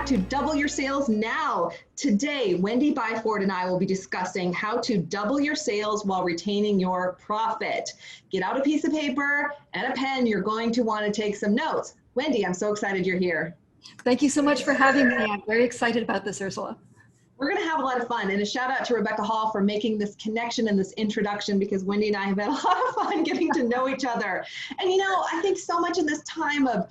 to Double Your Sales Now. Today, Wendy Byford and I will be discussing how to double your sales while retaining your profit. Get out a piece of paper and a pen. You're going to want to take some notes. Wendy, I'm so excited you're here. Thank you so much for having me. I'm very excited about this, Ursula. We're going to have a lot of fun, and a shout out to Rebecca Hall for making this connection and this introduction, because Wendy and I have had a lot of fun getting to know each other. And I think so much in this time of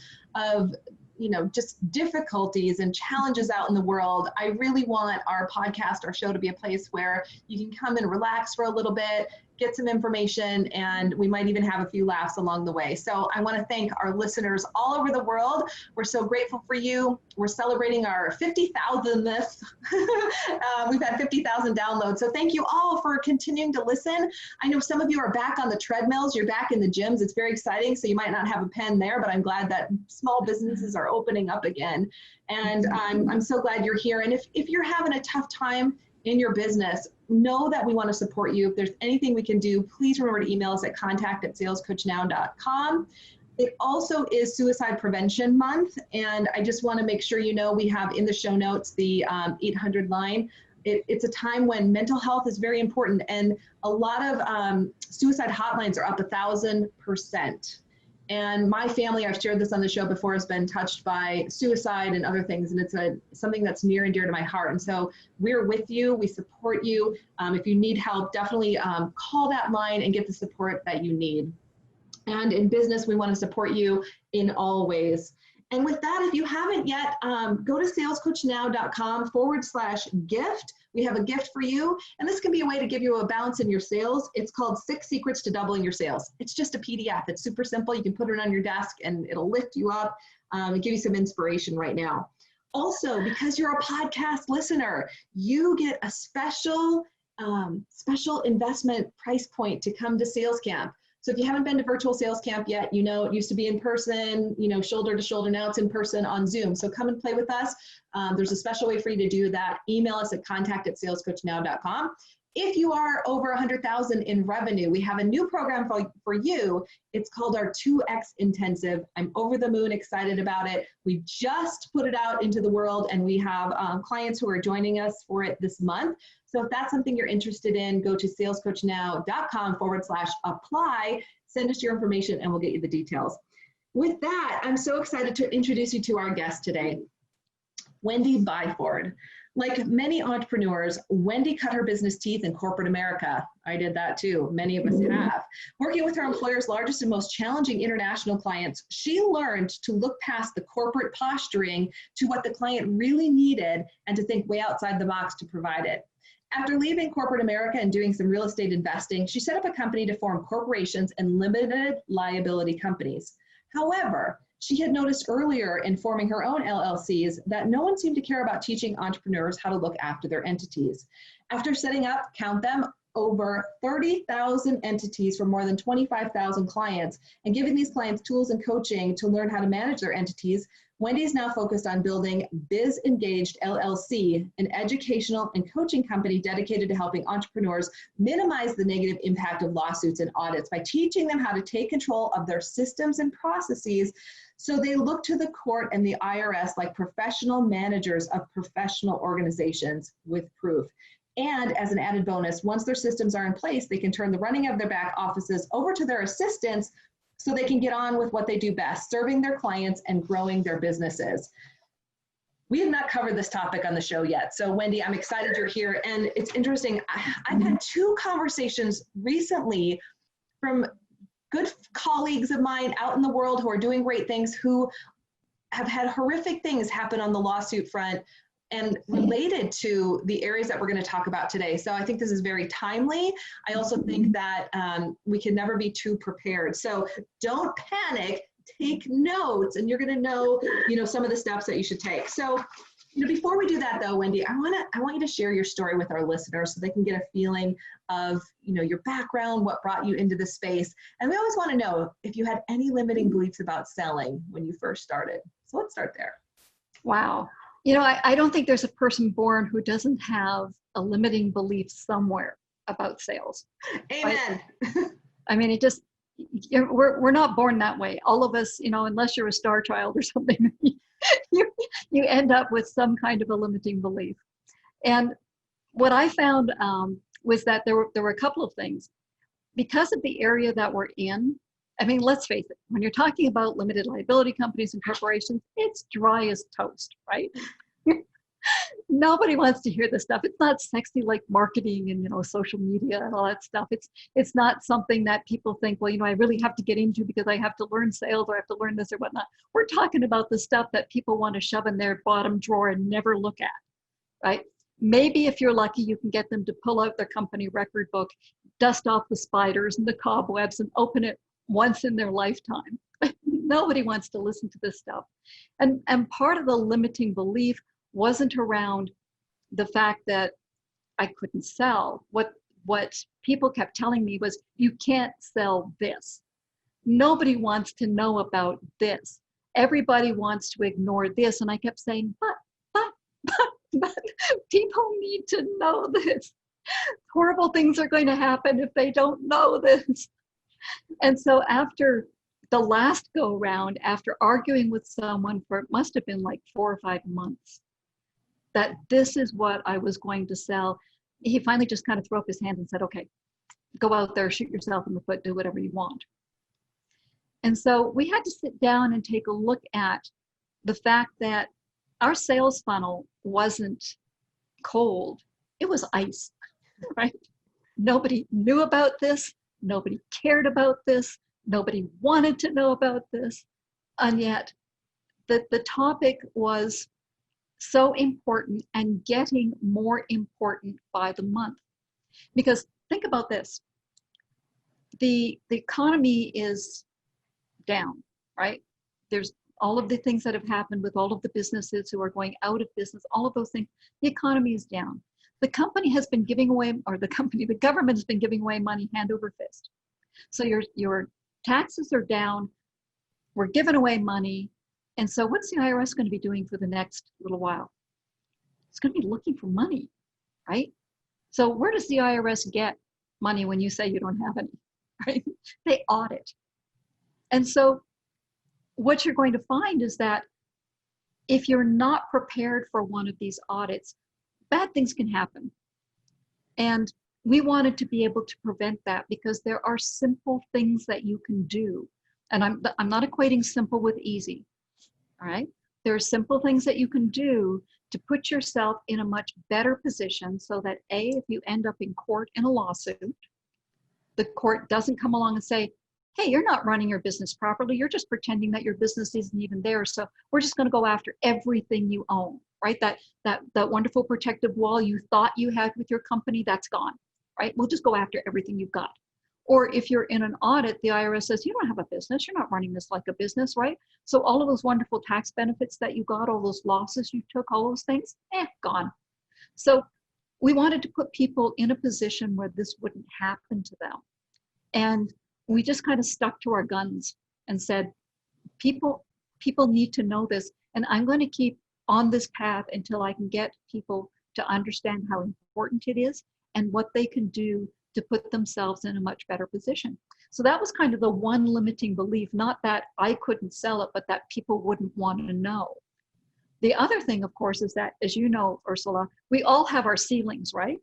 just difficulties and challenges out in the world, I really want our podcast, our show, to be a place where you can come and relax for a little bit, get some information, and we might even have a few laughs along the way. So I want to thank our listeners all over the world. We're so grateful for you. We're celebrating our 50,000th. We've had 50,000 downloads. So thank you all for continuing to listen. I know some of you are back on the treadmills. You're back in the gyms. It's very exciting. So you might not have a pen there, but I'm glad that small businesses are opening up again. And I'm so glad you're here. And if you're having a tough time in your business, know that we want to support you. If there's anything we can do, please remember to email us at contact@salescoachnow.com. It also is Suicide Prevention Month, and I just want to make sure you know we have in the show notes the 800 line. It's a time when mental health is very important, and a lot of suicide hotlines are up 1,000%. And my family, I've shared this on the show before, has been touched by suicide and other things. And it's something that's near and dear to my heart. And so we're with you. We support you. If you need help, definitely call that line and get the support that you need. And in business, we want to support you in all ways. And with that, if you haven't yet, go to salescoachnow.com/gift. We have a gift for you. And this can be a way to give you a bounce in your sales. It's called 6 Secrets to Doubling Your Sales. It's just a PDF. It's super simple. You can put it on your desk and it'll lift you up and give you some inspiration right now. Also, because you're a podcast listener, you get a special investment price point to come to Sales Camp. So if you haven't been to virtual sales camp yet, it used to be in person, shoulder to shoulder. Now it's in person on Zoom. So come and play with us. There's a special way for you to do that. Email us at contact@salescoachnow.com. If you are over 100,000 in revenue, we have a new program for you. It's called our 2X Intensive. I'm over the moon excited about it. We just put it out into the world, and we have clients who are joining us for it this month. So if that's something you're interested in, go to salescoachnow.com/apply, send us your information, and we'll get you the details. With that, I'm so excited to introduce you to our guest today, Wendy Byford. Like many entrepreneurs, Wendy cut her business teeth in corporate America. I did that too. Many of us have. Working with her employer's largest and most challenging international clients, she learned to look past the corporate posturing to what the client really needed and to think way outside the box to provide it. After leaving corporate America and doing some real estate investing, she set up a company to form corporations and limited liability companies. However, she had noticed earlier in forming her own LLCs that no one seemed to care about teaching entrepreneurs how to look after their entities. After setting up, count them, over 30,000 entities for more than 25,000 clients, and giving these clients tools and coaching to learn how to manage their entities, Wendy is now focused on building BizEngaged LLC, an educational and coaching company dedicated to helping entrepreneurs minimize the negative impact of lawsuits and audits by teaching them how to take control of their systems and processes so they look to the court and the IRS like professional managers of professional organizations with proof. And as an added bonus, once their systems are in place, they can turn the running of their back offices over to their assistants so they can get on with what they do best, serving their clients and growing their businesses. We have not covered this topic on the show yet. So Wendy, I'm excited you're here. And it's interesting, I've had 2 conversations recently from good colleagues of mine out in the world who are doing great things, who have had horrific things happen on the lawsuit front and related to the areas that we're going to talk about today. So I think this is very timely. I also think that we can never be too prepared. So don't panic, take notes, and you're going to know, some of the steps that you should take. So, before we do that though, Wendy, I want you to share your story with our listeners so they can get a feeling of, your background, what brought you into this space. And we always want to know if you had any limiting beliefs about selling when you first started. So let's start there. Wow. I don't think there's a person born who doesn't have a limiting belief somewhere about sales. Amen. I mean, we're not born that way. All of us, unless you're a star child or something, you end up with some kind of a limiting belief. And what I found was that there were a couple of things. Because of the area that we're in, I mean, let's face it, when you're talking about limited liability companies and corporations, it's dry as toast, right? Nobody wants to hear this stuff. It's not sexy like marketing and, social media and all that stuff. It's not something that people think, well, I really have to get into because I have to learn sales or I have to learn this or whatnot. We're talking about the stuff that people want to shove in their bottom drawer and never look at, right? Maybe if you're lucky, you can get them to pull out their company record book, dust off the spiders and the cobwebs and open it once in their lifetime. Nobody wants to listen to this stuff. And part of the limiting belief wasn't around the fact that I couldn't sell. What people kept telling me was, you can't sell this. Nobody wants to know about this. Everybody wants to ignore this. And I kept saying, but people need to know this. Horrible things are going to happen if they don't know this. And so after the last go round, after arguing with someone for, it must have been like 4 or 5 months, that this is what I was going to sell, he finally just kind of threw up his hands and said, okay, go out there, shoot yourself in the foot, do whatever you want. And so we had to sit down and take a look at the fact that our sales funnel wasn't cold, it was ice, right? Nobody knew about this, nobody cared about this, nobody wanted to know about this, and yet the topic was so important and getting more important by the month. Because think about this, the economy is down, right? There's all of the things that have happened with all of the businesses who are going out of business, all of those things, the economy is down. The company has been giving away, or the government has been giving away money hand over fist. So your taxes are down, we're giving away money. And so what's the IRS going to be doing for the next little while? It's going to be looking for money, right? So where does the IRS get money when you say you don't have any, right? They audit. And so what you're going to find is that if you're not prepared for one of these audits, bad things can happen. And we wanted to be able to prevent that because there are simple things that you can do. And I'm not equating simple with easy, all right? There are simple things that you can do to put yourself in a much better position so that A, if you end up in court in a lawsuit, the court doesn't come along and say, hey, you're not running your business properly. You're just pretending that your business isn't even there. So we're just going to go after everything you own, right? That wonderful protective wall you thought you had with your company, that's gone, right? We'll just go after everything you've got. Or if you're in an audit, the IRS says, you don't have a business. You're not running this like a business, right? So all of those wonderful tax benefits that you got, all those losses you took, all those things, gone. So we wanted to put people in a position where this wouldn't happen to them. And we just kind of stuck to our guns and said, people need to know this. And I'm going to keep on this path until I can get people to understand how important it is and what they can do to put themselves in a much better position. So that was kind of the one limiting belief, not that I couldn't sell it, but that people wouldn't want to know. The other thing, of course, is that, as you know, Ursula, we all have our ceilings, right?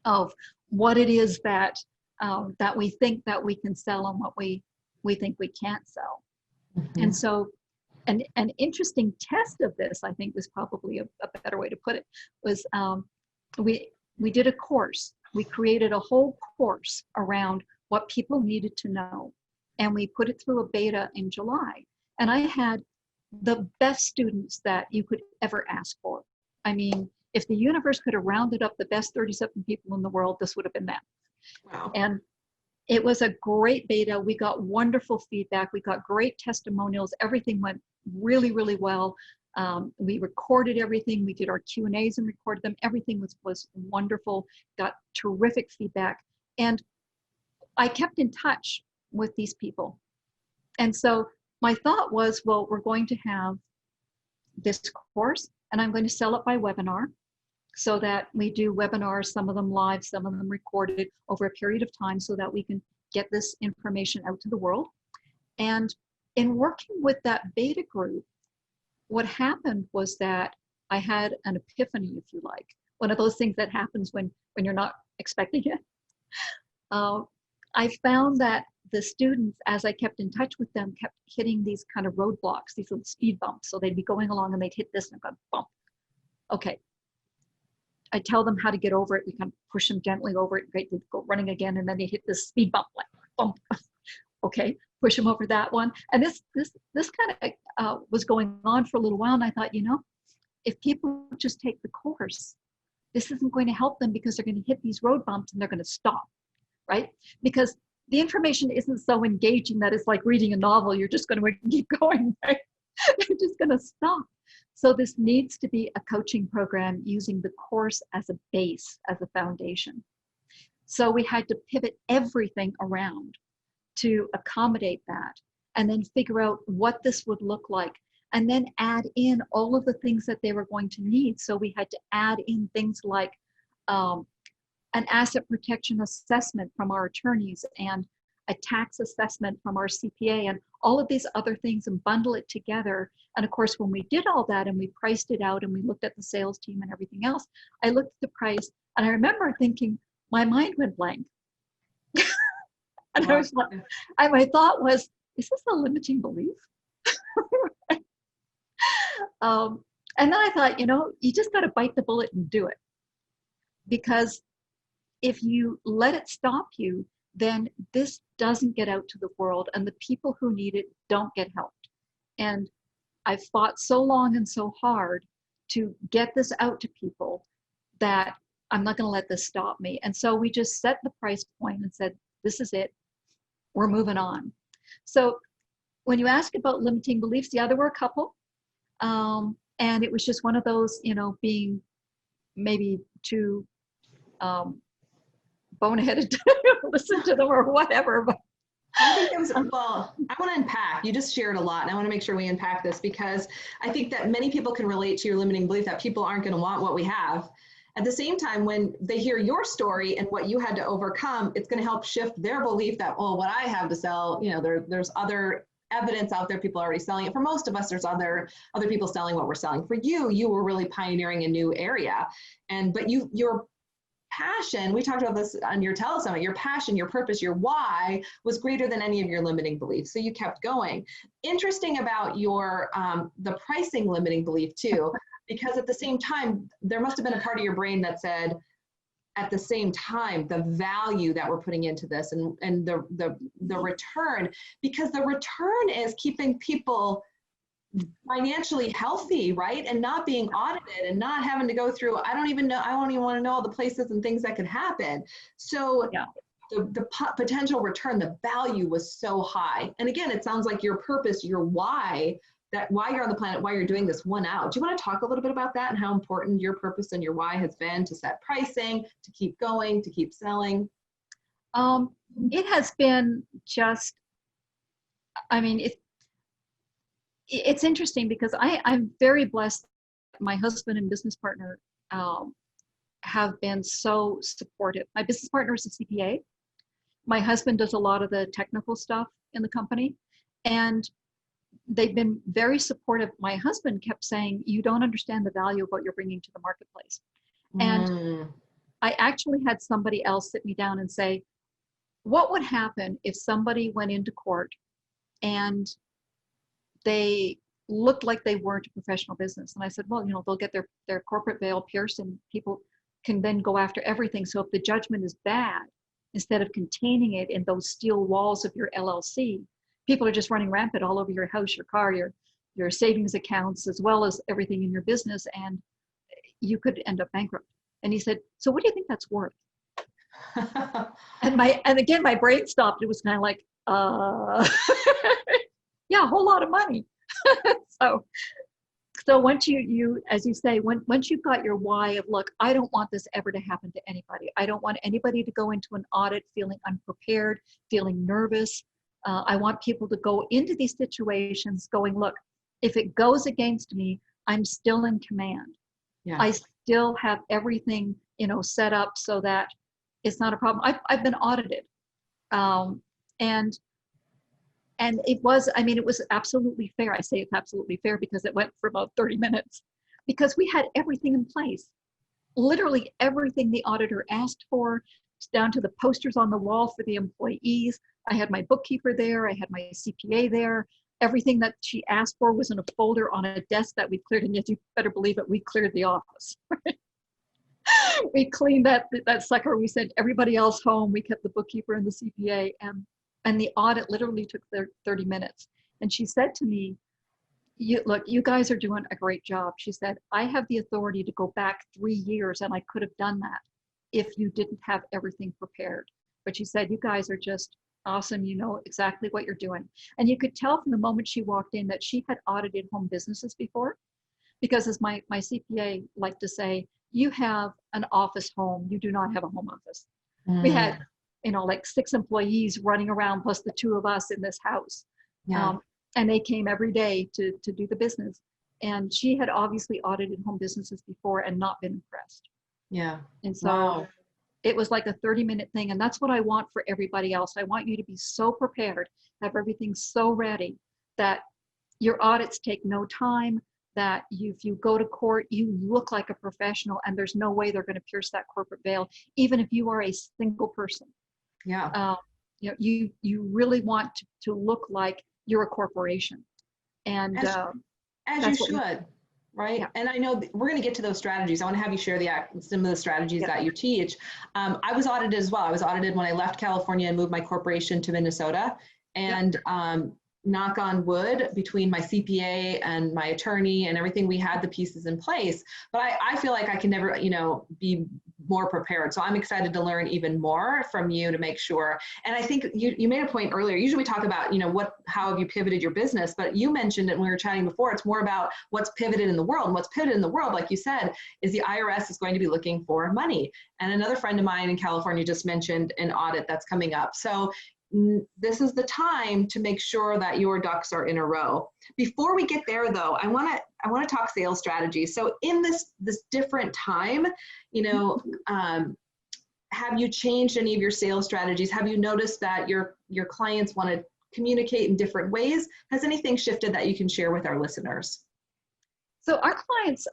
Of what it is that we think that we can sell and what we think we can't sell. Mm-hmm. And so an interesting test of this, I think is probably a better way to put it, was we did a course. We created a whole course around what people needed to know. And we put it through a beta in July. And I had the best students that you could ever ask for. I mean, if the universe could have rounded up the best 37 people in the world, this would have been them. Wow. And it was a great beta. We got wonderful feedback. We got great testimonials. Everything went really, really well. We recorded everything. We did our Q&As and recorded them. Everything was wonderful. Got terrific feedback. And I kept in touch with these people. And so my thought was, well, we're going to have this course and I'm going to sell it by webinar, so that we do webinars, some of them live, some of them recorded over a period of time so that we can get this information out to the world. And in working with that beta group, what happened was that I had an epiphany, if you like, one of those things that happens when you're not expecting it. I found that the students, as I kept in touch with them, kept hitting these kind of roadblocks, these little speed bumps. So they'd be going along and they'd hit this and go, bump. Okay. I tell them how to get over it. We kind of push them gently over it. Great, they'd go running again, and then they hit this speed bump, like bump. Okay, push them over that one. And this kind of was going on for a little while. And I thought, if people just take the course, this isn't going to help them because they're going to hit these road bumps and they're going to stop, right? Because the information isn't so engaging that it's like reading a novel. You're just going to keep going, right? You're just going to stop. So this needs to be a coaching program using the course as a base, as a foundation. So we had to pivot everything around to accommodate that, and then figure out what this would look like, and then add in all of the things that they were going to need. So we had to add in things like an asset protection assessment from our attorneys and a tax assessment from our CPA and all of these other things, and bundle it together. And of course, when we did all that and we priced it out and we looked at the sales team and everything else, I looked at the price and I remember thinking, my mind went blank. And I was like, my thought was, is this a limiting belief? And then I thought, you just got to bite the bullet and do it. Because if you let it stop you, then this doesn't get out to the world, and the people who need it don't get helped. And I've fought so long and so hard to get this out to people that I'm not going to let this stop me. And so we just set the price point and said, this is it. We're moving on. So when you ask about limiting beliefs, yeah, there were a couple. And it was just one of those, being maybe too boneheaded to listen to them or whatever. But I think it was, well, I want to unpack. You just shared a lot, and I want to make sure we unpack this, because I think that many people can relate to your limiting belief that people aren't going to want what we have. At the same time, when they hear your story and what you had to overcome, it's going to help shift their belief that, well, what I have to sell, there's other evidence out there, people are already selling it. For most of us, there's other people selling what we're selling. For you, you were really pioneering a new area. But your passion, we talked about this on your telesummit, your passion, your purpose, your why was greater than any of your limiting beliefs. So you kept going. Interesting about your, the pricing limiting belief too, because at the same time, there must have been a part of your brain that said, at the same time, the value that we're putting into this and the return, because the return is keeping people financially healthy, right? And not being audited and not having to go through, I don't even want to know all the places and things that could happen. So yeah. The potential return, the value was so high. And again, it sounds like your purpose, your why, that why you're on the planet, why you're doing this won out. Do you want to talk a little bit about that and how important your purpose and your why has been to set pricing, to keep going, to keep selling? It has been just, it's interesting because I'm very blessed. My husband and business partner have been so supportive. My business partner is a CPA. My husband does a lot of the technical stuff in the company, and they've been very supportive. My husband kept saying, you don't understand the value of what you're bringing to the marketplace. And I actually had somebody else sit me down and say, what would happen if somebody went into court and they looked like they weren't a professional business? And I said, well, they'll get their corporate veil pierced and people can then go after everything. So if the judgment is bad, instead of containing it in those steel walls of your LLC, people are just running rampant all over your house, your car, your savings accounts, as well as everything in your business, and you could end up bankrupt. And he said, so what do you think that's worth? and again, my brain stopped. It was kind of like, yeah, a whole lot of money. So once you, as you say, once you've got your why of, look, I don't want this ever to happen to anybody. I don't want anybody to go into an audit feeling unprepared, feeling nervous. I want people to go into these situations going, look, if it goes against me, I'm still in command. Yeah. I still have everything, set up so that it's not a problem. I've been audited. And And it was, I mean, it was absolutely fair. I say it's absolutely fair because it went for about 30 minutes because we had everything in place. Literally everything the auditor asked for, down to the posters on the wall for the employees. I had my bookkeeper there. I had my CPA there. Everything that she asked for was in a folder on a desk that we cleared. And yet you better believe it, we cleared the office. We cleaned that sucker. We sent everybody else home. We kept the bookkeeper and the CPA, and the audit literally took 30 minutes. And she said to me, look, you guys are doing a great job. She said, I have the authority to go back 3 years and I could have done that if you didn't have everything prepared. But she said, you guys are just awesome. You know exactly what you're doing. And you could tell from the moment she walked in that she had audited home businesses before, because as my CPA liked to say, you have an office home, you do not have a home office. We had, like 6 employees running around plus the 2 of us in this house. Yeah. And they came every day to do the business. And she had obviously audited home businesses before and not been impressed. Yeah. And so it was like a 30-minute thing. And that's what I want for everybody else. I want you to be so prepared, have everything so ready that your audits take no time, that if you go to court, you look like a professional, and there's no way they're going to pierce that corporate veil, even if you are a single person. Yeah. You really want to look like you're a corporation. And as you should, right? Yeah. And I know we're going to get to those strategies. I want to have you share some of the strategies that you teach. I was audited as well. I was audited when I left California and moved my corporation to Minnesota. And knock on wood, between my CPA and my attorney and everything, we had the pieces in place. But I feel like I can never, be more prepared. So I'm excited to learn even more from you to make sure. And I think you made a point earlier. Usually we talk about, how have you pivoted your business, but you mentioned it when we were chatting before, it's more about what's pivoted in the world. And what's pivoted in the world, like you said, is the IRS is going to be looking for money. And another friend of mine in California just mentioned an audit that's coming up. So this is the time to make sure that your ducks are in a row. Before we get there though, I want to talk sales strategy. So in this different time, have you changed any of your sales strategies? Have you noticed that your clients want to communicate in different ways? Has anything shifted that you can share with our listeners? So our clients,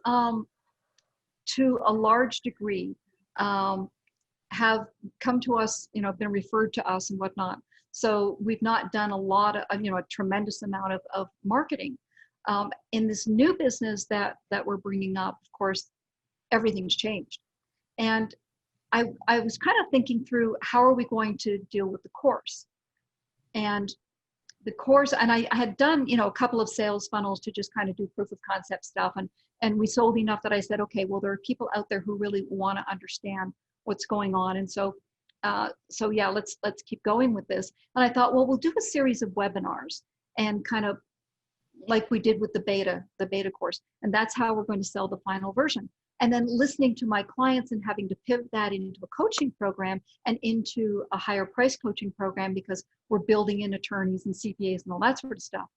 to a large degree, have come to us, been referred to us and whatnot. So we've not done a lot of, a tremendous amount of marketing. In this new business that we're bringing up, of course, everything's changed. And I was kind of thinking through, how are we going to deal with the course? And the course, and I had done, a couple of sales funnels to just kind of do proof of concept stuff. And we sold enough that I said, okay, well, there are people out there who really want to understand what's going on. And so yeah, let's keep going with this. And I thought, well, we'll do a series of webinars, and kind of like we did with the beta course. And that's how we're going to sell the final version. And then listening to my clients and having to pivot that into a coaching program and into a higher price coaching program, because we're building in attorneys and CPAs and all that sort of stuff,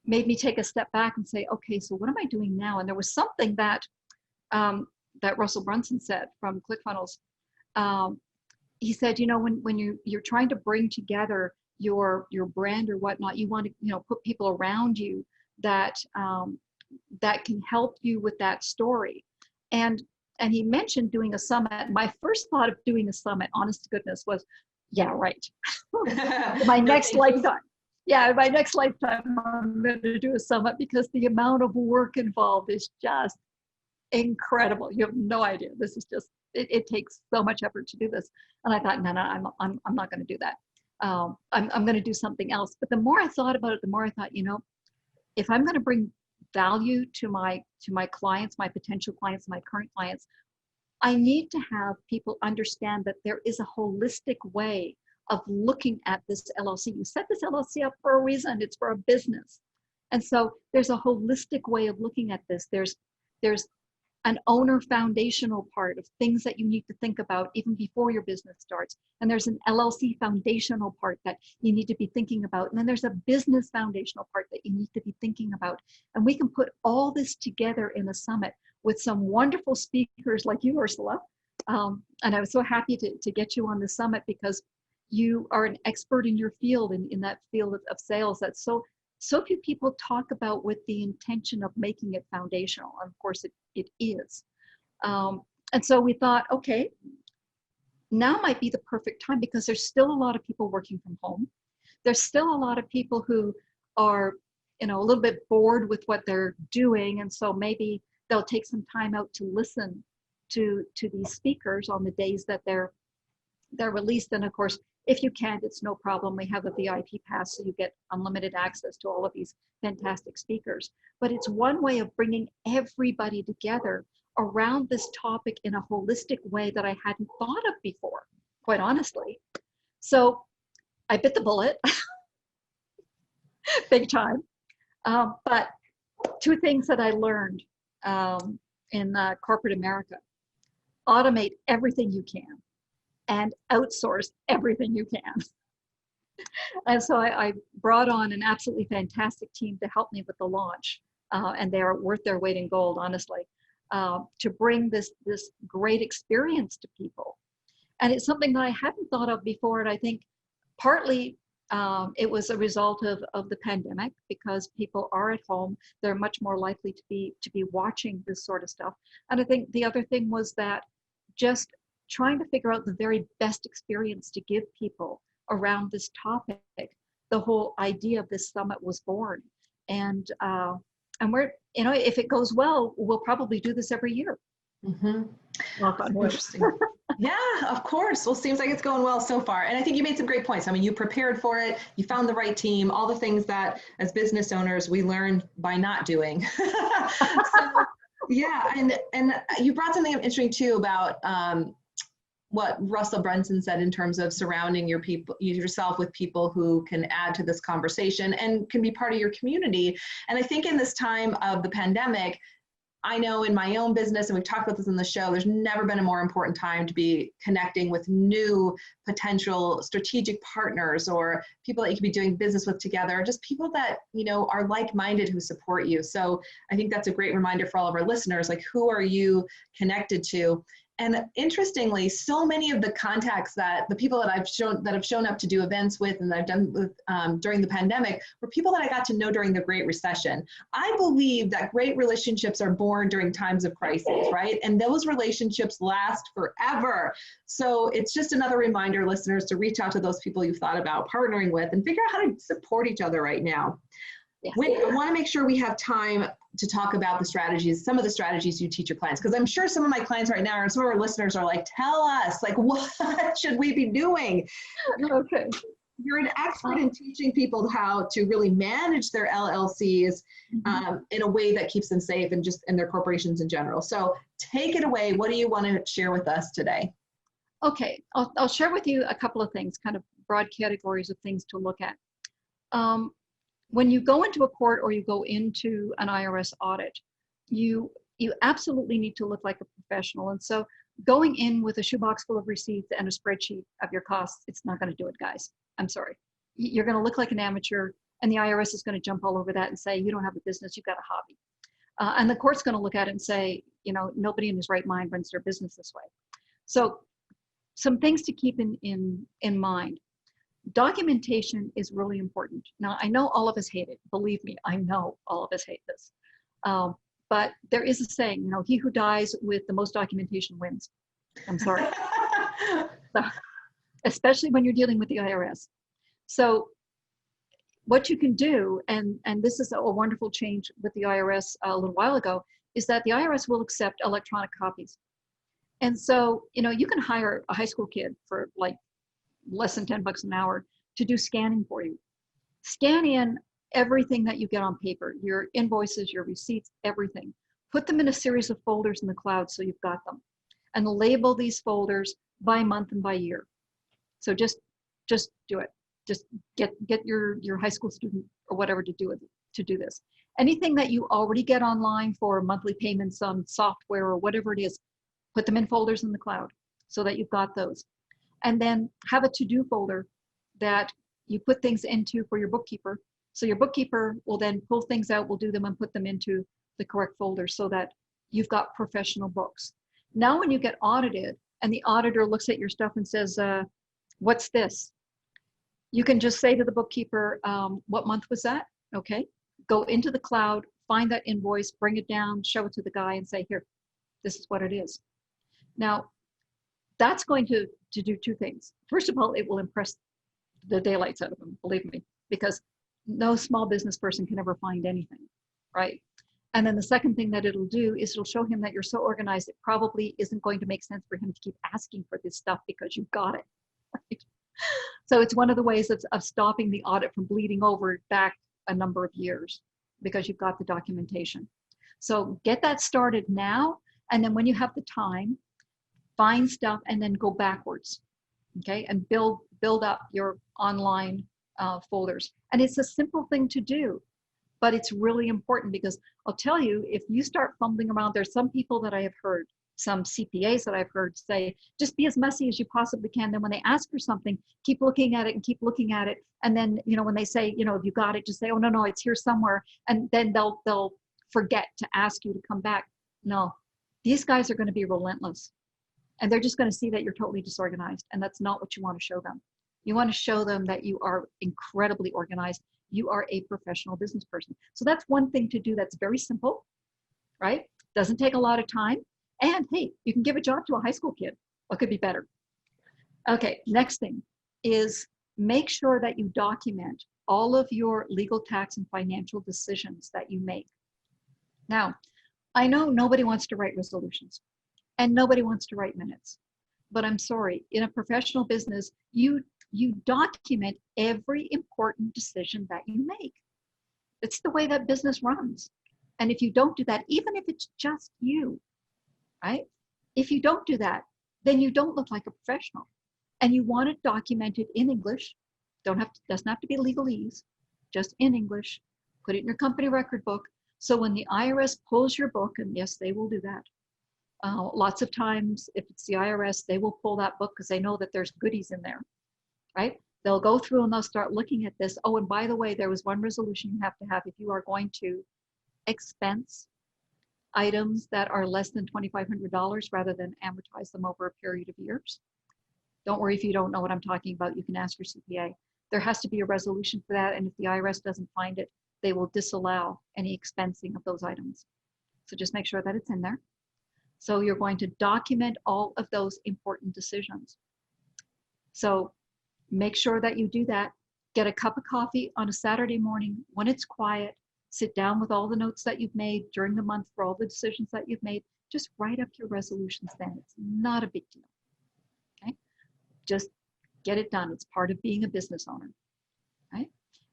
made me take a step back and say, okay, so what am I doing now? And there was something that Russell Brunson said from ClickFunnels. He said, when you're trying to bring together your brand or whatnot, you want to put people around you that can help you with that story. And he mentioned doing a summit. My first thought of doing a summit, honest to goodness, was, yeah, right. My next lifetime. Yeah, my next lifetime, I'm going to do a summit, because the amount of work involved is just incredible. You have no idea. This is just, it takes so much effort to do this. And I thought, no, I'm not going to do that. I'm going to do something else. But the more I thought about it, the more I thought, if I'm going to bring value to my clients, my potential clients, my current clients, I need to have people understand that there is a holistic way of looking at this LLC. You set this LLC up for a reason. It's for a business. And so there's a holistic way of looking at this. There's an owner foundational part of things that you need to think about even before your business starts. And there's an LLC foundational part that you need to be thinking about. And then there's a business foundational part that you need to be thinking about. And we can put all this together in a summit with some wonderful speakers like you, Ursula. And I was so happy to get you on the summit, because you are an expert in your field, in that field of sales. That's so few people talk about with the intention of making it foundational. And of course it is. And so we thought, okay, now might be the perfect time, because there's still a lot of people working from home. There's still a lot of people who are, a little bit bored with what they're doing. And so maybe they'll take some time out to listen to these speakers on the days that they're released. And of course, if you can't, it's no problem. We have a VIP pass, so you get unlimited access to all of these fantastic speakers. But it's one way of bringing everybody together around this topic in a holistic way that I hadn't thought of before, quite honestly. So I bit the bullet, big time. But two things that I learned in corporate America: automate everything you can and outsource everything you can. And so I brought on an absolutely fantastic team to help me with the launch. And they are worth their weight in gold, honestly, to bring this great experience to people. And it's something that I hadn't thought of before. And I think partly it was a result of the pandemic, because people are at home. They're much more likely to be watching this sort of stuff. And I think the other thing was that just trying to figure out the very best experience to give people around this topic, the whole idea of this summit was born. And we're, if it goes well, we'll probably do this every year. Mm-hmm. Interesting. Yeah, of course. Well, seems like it's going well so far. And I think you made some great points. I mean, you prepared for it, you found the right team, all the things that as business owners, we learn by not doing. So, yeah. And you brought something up interesting too about what Russell Brunson said in terms of surrounding yourself with people who can add to this conversation and can be part of your community. And I think in this time of the pandemic, I know in my own business, and we've talked about this in the show, there's never been a more important time to be connecting with new potential strategic partners or people that you can be doing business with together, just people that, are like-minded who support you. So I think that's a great reminder for all of our listeners, like, who are you connected to? And interestingly, so many of the contacts that the people that have shown up to do events with and that I've done with during the pandemic were people that I got to know during the Great Recession. I believe that great relationships are born during times of crisis, right? And those relationships last forever. So it's just another reminder, listeners, to reach out to those people you've thought about partnering with and figure out how to support each other right now. Yes. I want to make sure we have time to talk about the strategies, some of the strategies you teach your clients, because I'm sure some of my clients right now and some of our listeners are like, tell us, like, what should we be doing? Okay. You're an expert in teaching people how to really manage their LLCs in a way that keeps them safe and just in their corporations in general. So take it away. What do you want to share with us today? Okay, I'll share with you a couple of things, kind of broad categories of things to look at. When you go into a court or you go into an IRS audit, you absolutely need to look like a professional. And so going in with a shoebox full of receipts and a spreadsheet of your costs, it's not going to do it, guys. I'm sorry. You're going to look like an amateur, and the IRS is going to jump all over that and say, you don't have a business, you've got a hobby. And the court's going to look at it and say, nobody in his right mind runs their business this way. So some things to keep in mind. Documentation is really important. Now, I know all of us hate it. Believe me, I know all of us hate this. But there is a saying, he who dies with the most documentation wins. I'm sorry. So, especially when you're dealing with the IRS. So what you can do, and this is a wonderful change with the IRS a little while ago, is that the IRS will accept electronic copies. And so, you can hire a high school kid for like less than $10 an hour to do scanning for you. Scan in everything that you get on paper, your invoices, your receipts, everything. Put them in a series of folders in the cloud so you've got them. And label these folders by month and by year. So just do it. Just get your high school student or whatever to do this. Anything that you already get online for monthly payments on software or whatever it is, put them in folders in the cloud so that you've got those. And then have a to-do folder that you put things into for your bookkeeper. So your bookkeeper will then pull things out, will do them and put them into the correct folder so that you've got professional books. Now, when you get audited and the auditor looks at your stuff and says, what's this? You can just say to the bookkeeper, what month was that? Okay. Go into the cloud, find that invoice, bring it down, show it to the guy and say, here, this is what it is. Now, that's going to do two things. First of all, it will impress the daylights out of them, believe me, because no small business person can ever find anything, right? And then the second thing that it'll do is it'll show him that you're so organized, it probably isn't going to make sense for him to keep asking for this stuff because you've got it, right? So it's one of the ways of stopping the audit from bleeding over back a number of years because you've got the documentation. So get that started now, and then when you have the time, find stuff and then go backwards, okay? And build up your online folders. And it's a simple thing to do, but it's really important because I'll tell you, if you start fumbling around, there's some people that I have heard, some CPAs that I've heard say, just be as messy as you possibly can. Then when they ask for something, keep looking at it and keep looking at it. And then, you know, when they say, you know, if you got it, just say, oh, no, it's here somewhere. And then they'll forget to ask you to come back. No, these guys are going to be relentless. And they're just going to see that you're totally disorganized. And that's not what you want to show them. You want to show them that you are incredibly organized. You are a professional business person. So that's one thing to do that's very simple, right? Doesn't take a lot of time. And hey, you can give a job to a high school kid. What could be better? Okay, next thing is make sure that you document all of your legal, tax, and financial decisions that you make. Now, I know nobody wants to write resolutions and nobody wants to write minutes, but I'm sorry, in a professional business, you document every important decision that you make. It's the way that business runs. And if you don't do that, even if it's just you, right? If you don't do that, then you don't look like a professional. And you want it documented in English. Doesn't have to be legalese, just in English. Put it in your company record book. So when the IRS pulls your book, and yes, they will do that. Lots of times, if it's the IRS, they will pull that book because they know that there's goodies in there, right? They'll go through and they'll start looking at this. Oh, and by the way, there was one resolution you have to have if you are going to expense items that are less than $2,500 rather than amortize them over a period of years. Don't worry if you don't know what I'm talking about. You can ask your CPA. There has to be a resolution for that. And if the IRS doesn't find it, they will disallow any expensing of those items. So just make sure that it's in there. So you're going to document all of those important decisions. So make sure that you do that. Get a cup of coffee on a Saturday morning when it's quiet. Sit down with all the notes that you've made during the month for all the decisions that you've made. Just write up your resolutions then. It's not a big deal. Okay? Just get it done. It's part of being a business owner. Right?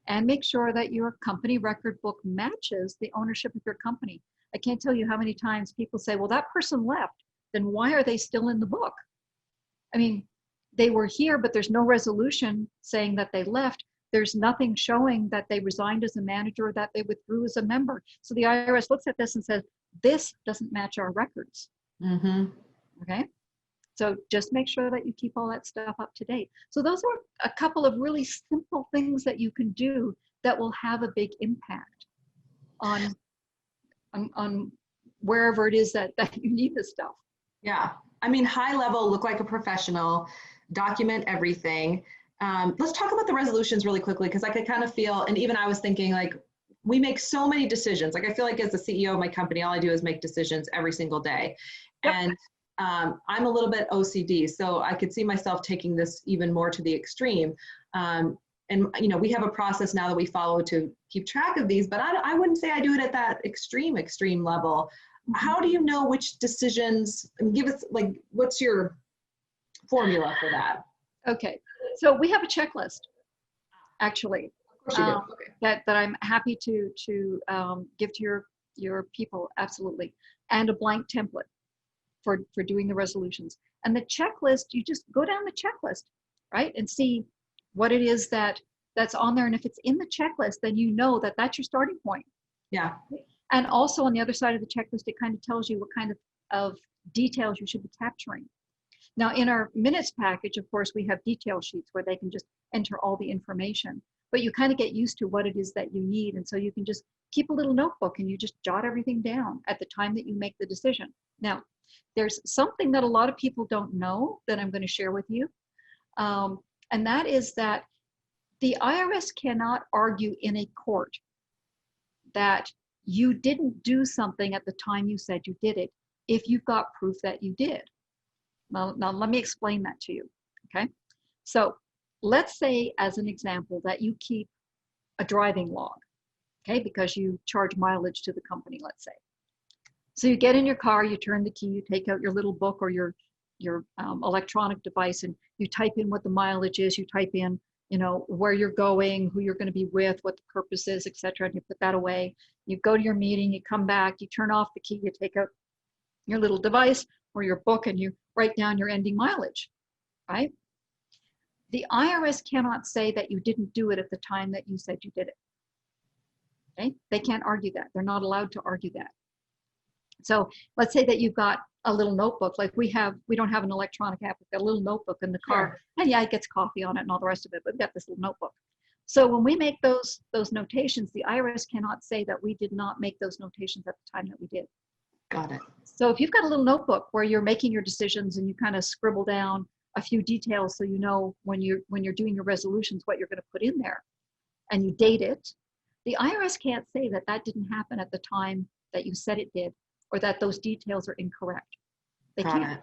And make sure that your company record book matches the ownership of your company. I can't tell you how many times people say, well, that person left. Then why are they still in the book? I mean, they were here, but there's no resolution saying that they left. There's nothing showing that they resigned as a manager or that they withdrew as a member. So the IRS looks at this and says, this doesn't match our records. Mm-hmm. Okay. So just make sure that you keep all that stuff up to date. So those are a couple of really simple things that you can do that will have a big impact on wherever it is that you need this stuff. Yeah. I mean, high level, look like a professional, document everything. Let's talk about the resolutions really quickly, because I could kind of feel, and even I was thinking, like, we make so many decisions. Like, I feel like as the CEO of my company, all I do is make decisions every single day. Yep. And I'm a little bit OCD, so I could see myself taking this even more to the extreme. And, you know, we have a process now that we follow to keep track of these, but I wouldn't say I do it at that extreme level. How do you know which decisions, give us, like, what's your formula for that? Okay, so we have a checklist, actually, okay. that I'm happy to give to your people, absolutely, and a blank template for doing the resolutions. And the checklist, you just go down the checklist, right, and see what it is that's on there. And if it's in the checklist, then you know that that's your starting point. Yeah. And also on the other side of the checklist, it kind of tells you what kind of details you should be capturing. Now, in our minutes package, of course, we have detail sheets where they can just enter all the information, but you kind of get used to what it is that you need. And so you can just keep a little notebook and you just jot everything down at the time that you make the decision. Now, there's something that a lot of people don't know that I'm going to share with you. And that is that The IRS cannot argue in a court that you didn't do something at the time you said you did it if you've got proof that you did. Now let me explain that to you, okay? So let's say, as an example, that you keep a driving log, okay, because you charge mileage to the company, let's say. So you get in your car, you turn the key, you take out your little book or your electronic device, and you type in what the mileage is, you type in, you know, where you're going, who you're going to be with, what the purpose is, etc., and you put that away. You go to your meeting, you come back, you turn off the key, you take out your little device or your book, and you write down your ending mileage, right? The IRS cannot say that you didn't do it at the time that you said you did it. Okay? They can't argue that. They're not allowed to argue that. So let's say that you've got a little notebook, like we don't have an electronic app, we've got a little notebook in the car, sure. And yeah, it gets coffee on it and all the rest of it, but we've got this little notebook. So when we make those notations, the IRS cannot say that we did not make those notations at the time that we did. Got it. So if you've got a little notebook where you're making your decisions and you kind of scribble down a few details so you know when you're doing your resolutions what you're going to put in there, and you date it, the IRS can't say that that didn't happen at the time that you said it did, or that those details are incorrect. They can't,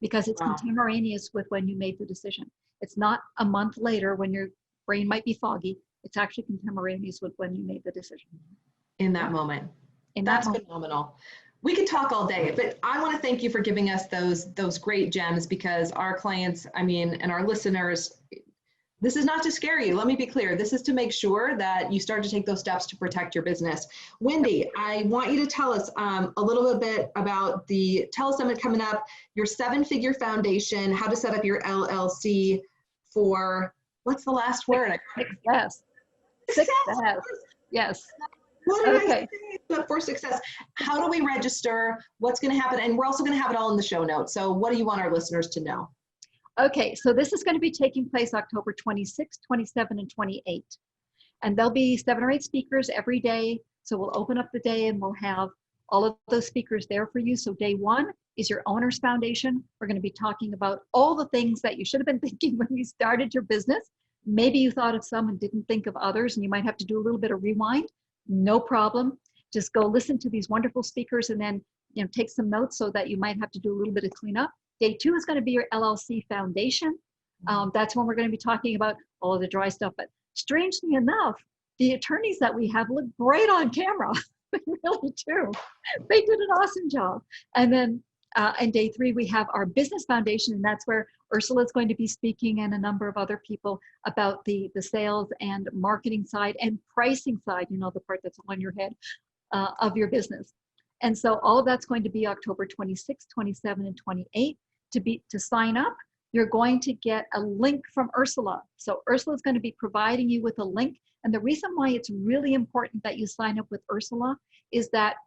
because it's contemporaneous with when you made the decision. It's not a month later when your brain might be foggy. It's actually contemporaneous with when you made the decision. In that moment. That's phenomenal. We could talk all day, but I want to thank you for giving us those great gems, because our clients, I mean, and our listeners, this is not to scare you. Let me be clear. This is to make sure that you start to take those steps to protect your business. Wendy, I want you to tell us a little bit about the telesummit coming up, your 7-figure foundation, how to set up your LLC for, what's the last word? Success. Success. Yes. What did I say? But for success, how do we register? What's going to happen? And we're also going to have it all in the show notes. So what do you want our listeners to know? Okay, so this is going to be taking place October 26, 27, and 28. And there'll be 7 or 8 speakers every day. So we'll open up the day and we'll have all of those speakers there for you. So day 1 is your Owner's Foundation. We're going to be talking about all the things that you should have been thinking when you started your business. Maybe you thought of some and didn't think of others, and you might have to do a little bit of rewind. No problem. Just go listen to these wonderful speakers and then, you know, take some notes so that you might have to do a little bit of cleanup. Day 2 is going to be your LLC foundation. That's when we're going to be talking about all of the dry stuff. But strangely enough, the attorneys that we have look great on camera. They really do. They did an awesome job. And then in day 3, we have our business foundation, and that's where Ursula is going to be speaking, and a number of other people, about the sales and marketing side and pricing side, you know, the part that's on your head of your business. And so all of that's going to be October 26, 27, and 28. To sign up, you're going to get a link from Ursula. So Ursula is going to be providing you with a link. And the reason why it's really important that you sign up with Ursula is that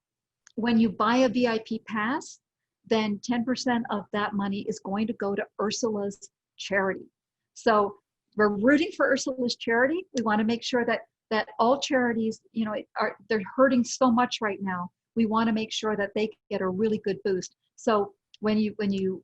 when you buy a VIP pass, then 10% of that money is going to go to Ursula's charity. So we're rooting for Ursula's charity. We want to make sure that all charities, you know, they're hurting so much right now. We want to make sure that they get a really good boost. So when you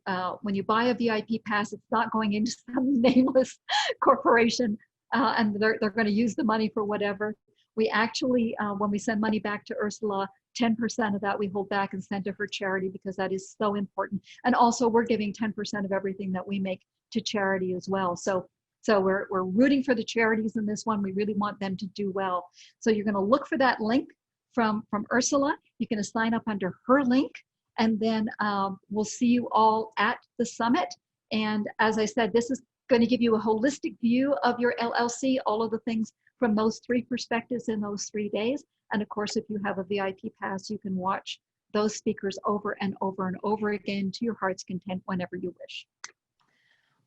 buy a VIP pass, it's not going into some nameless corporation and they're going to use the money for whatever. We actually, when we send money back to Ursula, 10% of that we hold back and send to her charity, because that is so important. And also we're giving 10% of everything that we make to charity as well. So we're rooting for the charities in this one. We really want them to do well. So you're going to look for that link from Ursula. You're going to sign up under her link, and then we'll see you all at the summit. And as I said, this is going to give you a holistic view of your LLC, all of the things from those 3 perspectives in those 3 days. And of course, if you have a VIP pass, you can watch those speakers over and over and over again to your heart's content whenever you wish.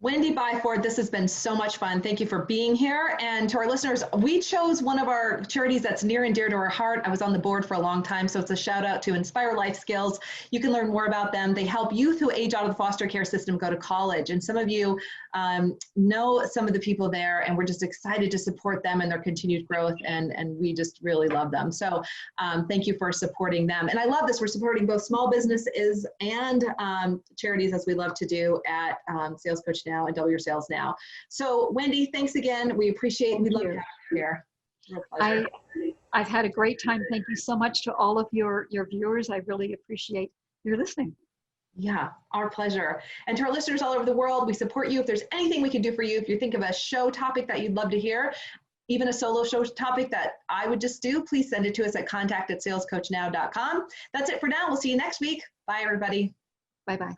Wendy Byford, this has been so much fun. Thank you for being here. And to our listeners, we chose one of our charities that's near and dear to our heart. I was on the board for a long time, so it's a shout out to Inspire Life Skills. You can learn more about them. They help youth who age out of the foster care system go to college. And some of you know some of the people there, and we're just excited to support them and their continued growth. And we just really love them. So thank you for supporting them. And I love this. We're supporting both small businesses and charities, as we love to do at Sales Coach now and double your sales now. So Wendy, thanks again. We appreciate, we love having you here. Real pleasure. I've had a great time. Thank you so much to all of your viewers. I really appreciate your listening. Yeah, our pleasure. And to our listeners all over the world, we support you. If there's anything we can do for you, if you think of a show topic that you'd love to hear, even a solo show topic that I would just do, please send it to us at contact@salescoachnow.com. That's it for now. We'll see you next week. Bye, everybody. Bye-bye.